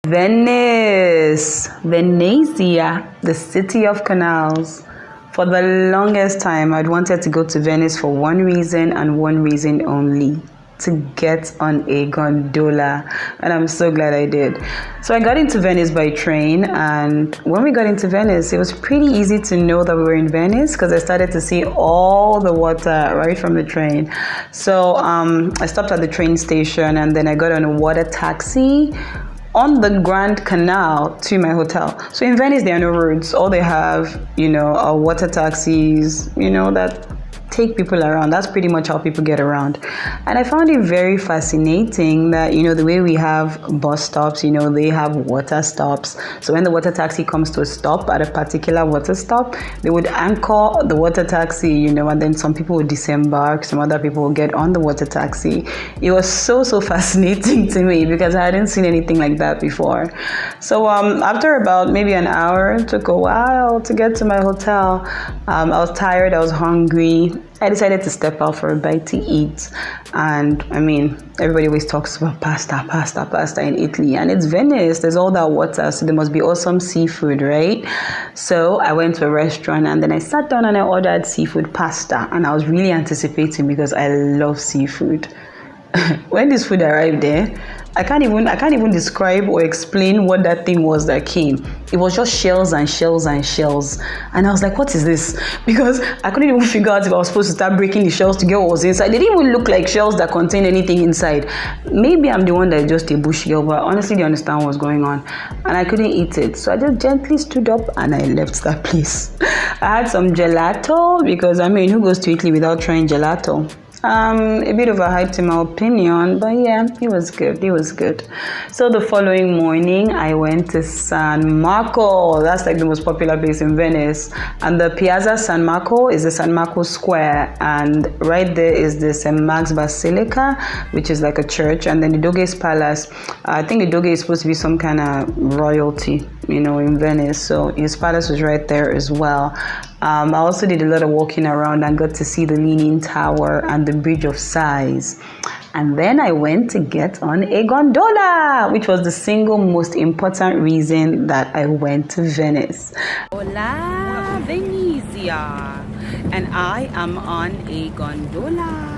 Venice, Venezia, the city of canals. For the longest time, I'd wanted to go to Venice for one reason and one reason only: to get on a gondola, and I'm so glad I did. So I got into Venice by train, and when we got into Venice, it was pretty easy to know that we were in Venice because I started to see all the water right from the train. So I stopped at the train station, and then I got on a water taxi on the Grand Canal to my hotel. So in Venice, there are no roads. All they have, are water taxis, that take people around. That's pretty much how people get around. And I found it very fascinating that, the way we have bus stops, they have water stops. So when the water taxi comes to a stop at a particular water stop, they would anchor the water taxi, and then some people would disembark, some other people would get on the water taxi. It was so fascinating to me because I hadn't seen anything like that before. So after about maybe an hour, it took a while to get to my hotel. I was tired, I was hungry. I decided to step out for a bite to eat. And everybody always talks about pasta in Italy. And it's Venice, there's all that water, so there must be awesome seafood, right? So I went to a restaurant and then I sat down and I ordered seafood pasta. And I was really anticipating because I love seafood. When this food arrived there, I can't even describe or explain what that thing was that came. It was just shells and shells and shells. And I was like, what is this? Because I couldn't even figure out if I was supposed to start breaking the shells to get what was inside. They didn't even look like shells that contained anything inside. Maybe I'm the one that's just a bush girl, but honestly, I didn't understand what's going on. And I couldn't eat it. So I just gently stood up and I left that place. I had some gelato because, who goes to Italy without trying gelato? A bit of a hype in my opinion, but yeah, it was good. So the following morning, I went to San Marco. That's like the most popular place in Venice. And the Piazza San Marco is the San Marco Square. And right there is the St. Mark's Basilica, which is like a church. And then the Doge's Palace. I think the Doge is supposed to be some kind of royalty, in Venice. So his palace was right there as well. I also did a lot of walking around and got to see the Leaning Tower and the Bridge of Sighs. And then I went to get on a gondola, which was the single most important reason that I went to Venice. Hola, Venezia. And I am on a gondola.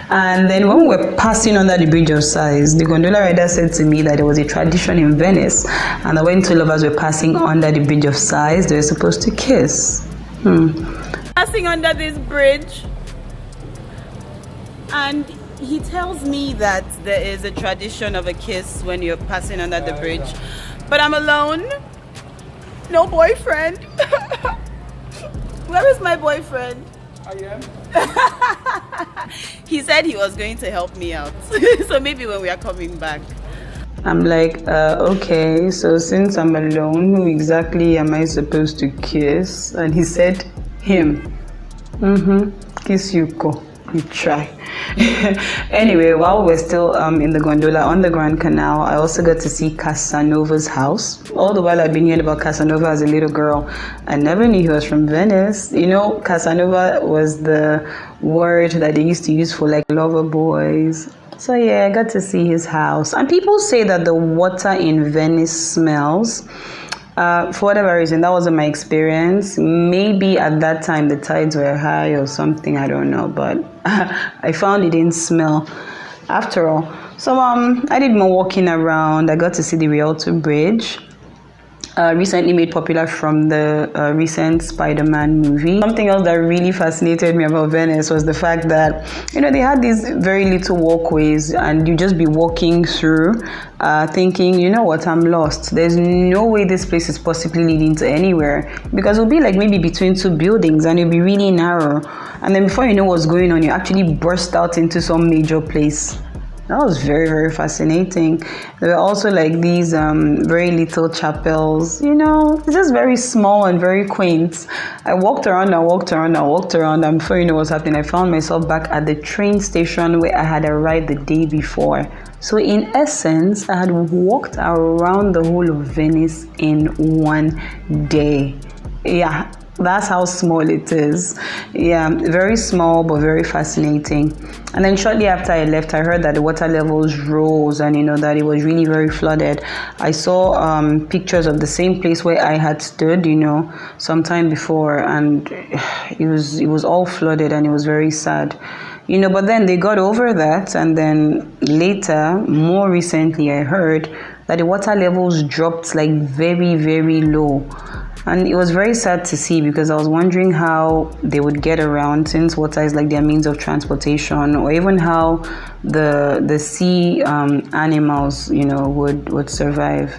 And then when we were passing under the Bridge of Sighs, the gondola rider said to me that there was a tradition in Venice, and that when two lovers were passing under the Bridge of Sighs, they were supposed to kiss. Passing under this bridge, and he tells me that there is a tradition of a kiss when you're passing under the bridge, but I'm alone, no boyfriend. Where is my boyfriend? I am. He said he was going to help me out. So maybe when we are coming back. I'm like, okay, so since I'm alone, who exactly am I supposed to kiss? And he said, him. Kiss you, go. You try. Anyway, while we're still in the gondola on the Grand Canal, I also got to see Casanova's house. All the while I'd been hearing about Casanova as a little girl, I never knew he was from Venice. Casanova was the word that they used to use for like lover boys. So yeah, I got to see his house. And people say that the water in Venice smells. For whatever reason, that wasn't my experience. Maybe at that time the tides were high or something, I don't know, but I found it didn't smell after all. So I did more walking around. I got to see the Rialto Bridge, recently made popular from the recent Spider-Man movie. Something else that really fascinated me about Venice was the fact that, they had these very little walkways and you just be walking through thinking, I'm lost. There's no way this place is possibly leading to anywhere, because it'll be like maybe between two buildings and it'll be really narrow. And then before you know what's going on, you actually burst out into some major place. That was very, very fascinating. There were also like these very little chapels, it's just very small and very quaint. I walked around. And before you know what's happening, I found myself back at the train station where I had arrived the day before. So in essence, I had walked around the whole of Venice in one day. Yeah, That's how small it is. Yeah, very small but very fascinating. And then shortly after I left, I heard that the water levels rose, and that it was really very flooded. I saw pictures of the same place where I had stood, sometime before, and it was all flooded, and it was very sad. But then they got over that, and then later, more recently, I heard that the water levels dropped like very, very low. And it was very sad to see, because I was wondering how they would get around, since water is like their means of transportation, or even how the sea animals, would survive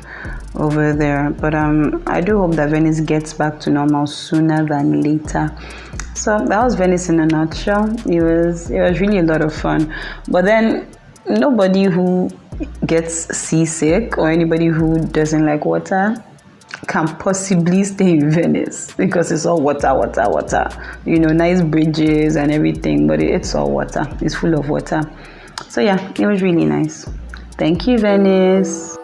over there. But I do hope that Venice gets back to normal sooner than later. So that was Venice in a nutshell. It was really a lot of fun. But then nobody who gets seasick, or anybody who doesn't like water, can possibly stay in Venice, because it's all water, water, water. Nice bridges and everything, but it's all water. It's full of water. So yeah, it was really nice. Thank you, Venice.